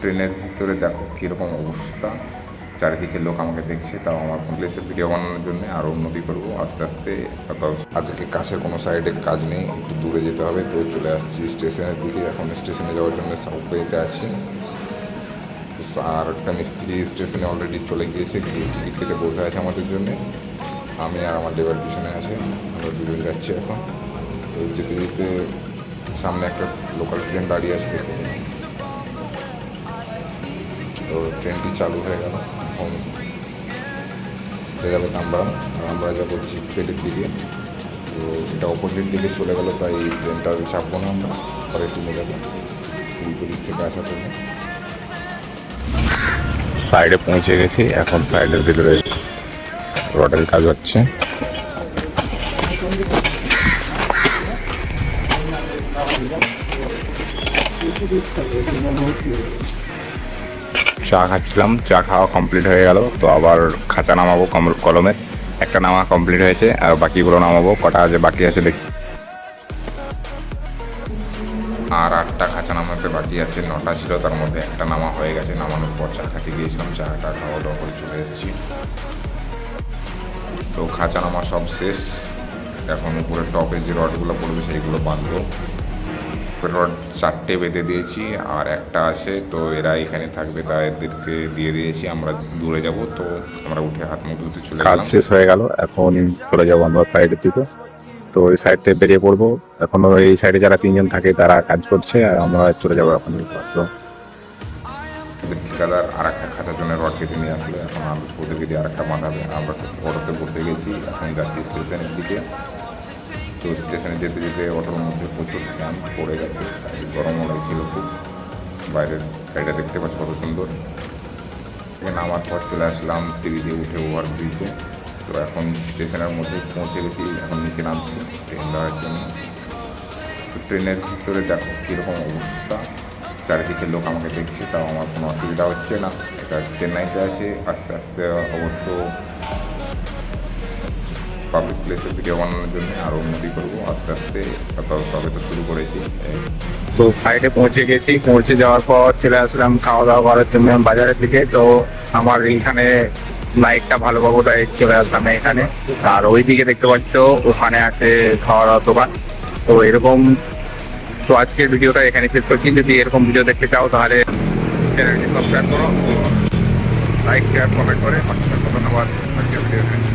ট্রেনের ভিতরে দেখো কীরকম অবস্থা, চারিদিকে লোক আমাকে দেখছে, তাও আমার প্লেসে ভিডিও বানানোর জন্য আরও উন্নতি করবো আস্তে আস্তে। আজকে কাছের কোনো সাইডে কাজ নেই, একটু দূরে যেতে হবে, তো চলে আসছি স্টেশনের দিকে। এখন স্টেশনে যাওয়ার জন্য সাউথওয়েতে আছি। আর একটা মিস্ত্রি স্টেশনে অলরেডি চলে গিয়েছে, গিয়ে টিকিট কেটে বসে আছে আমাদের জন্যে। আমি আর আমার লেবার পিছনে আছে, আমরা দুজন যাচ্ছি এখন। তো যেতে যেতে সামনে একটা লোকাল ট্রেন দাঁড়িয়ে আছে, তো ট্রেনটি চালু হয়ে গেল। এখন হয়ে যাবে কামরাং, আর আমরা যাবো চিকপেটের দিকে। তো এটা অপোজিট দিকে চলে গেল, তাই ট্রেনটা চাপবো না, আমরা পরে ট্রেনে যাবো উল্টো দিক থেকে আসা ট্রেনে। সাইডে পৌঁছে গেছি, এখন সাইডের ভিতরে রডের কাজ হচ্ছে। চা খাচ্ছিলাম, চা খাওয়া কমপ্লিট হয়ে গেল, তো আবার খাঁচা নামাবো কলমের। একটা নামা কমপ্লিট হয়েছে, আর বাকিগুলো নামাবো, কটা আছে বাকি আছে দেখি। আর 8টা খাঁচা নামাতে বাকি আছে, 9টা ছিল, তার মধ্যে একটা নামা হয়ে গেছে। নামানোর পর চা খাতে গিয়েছিলাম, চাটা খাওয়া দাওয়া করে চলে এসেছি। তো খাঁচা নামা সব শেষ, এখন উপরে টপে যে রডগুলো পড়বে সেইগুলো বাঁধবো। রড 4টে বেঁধে দিয়েছি, আর একটা আছে, তো এরা এখানে থাকবে, তাদেরকে দিয়ে দিয়েছি। আমরা দূরে যাব, তো আমরা উঠে হাত মুখ ধুতে চলে গেলাম। শেষ হয়ে গেল, এখন চলে যাবো আমরা সাইডের দিকে। তো ওই সাইডে বেরিয়ে পড়বো। এখনো এই সাইডে যারা 3জন থাকে তারা কাজ করছে, আর আমরা চলে যাবো এখন। ঠিকাদার আর একটা খাঁচার জন্য রড কেটে নিয়ে আসলো, এখন ওদেরকে দিয়ে আর একটা বাঁধাবে। আমরা অটোতে বসে গেছি, এখন যাচ্ছি স্টেশনের দিকে। তো স্টেশনে যেতে যেতে অটোর মধ্যে প্রচুর জ্যাম পড়ে গেছে, গরমও লাগছিল খুব। বাইরের গাড়িটা দেখতে পাচ্ছি কত সুন্দর। এখানে নামার পর চলে আসলাম সিঁড়ি দিয়ে উঠে ওভার ব্রিজে। তো এখন স্টেশনের মধ্যে পৌঁছে গেছি, এখন নিচে নামছি ট্রেন ধরার জন্য। তো ট্রেনের ভিতরে দেখো কীরকম অবস্থা, চারিদিকে লোক আমাকে দেখছে, তাও আমার কোনো অসুবিধা হচ্ছে না। এটা চেন্নাইতে আছে, আস্তে আস্তে অবশ্য পাবলিক প্লেসে ভিডিও বানানোর জন্য আরও উন্নতি করবো আস্তে আস্তে, সবে তো শুরু করেছি। তো সাইডে পৌঁছে গেছি, পৌঁছে যাওয়ার পর চলে আসলাম খাওয়া দাওয়া করার জন্য বাজারের দিকে। তো আমার এইখানে লাইটটা ভালো পাবো, তাই চলে আসলাম এখানে। আর ওই দিকে দেখতে পাচ্ছ ওখানে আছে খাওয়া দাওয়ার দোকান। তো এরকম, তো আজকের ভিডিওটা এখানে শেষ করছি। যদি এরকম ভিডিও দেখতে চাও তাহলে চ্যানেলটি সাবস্ক্রাইব করো, লাইক শেয়ার কমেন্ট করে। ধন্যবাদ আজকের ভিডিওতে।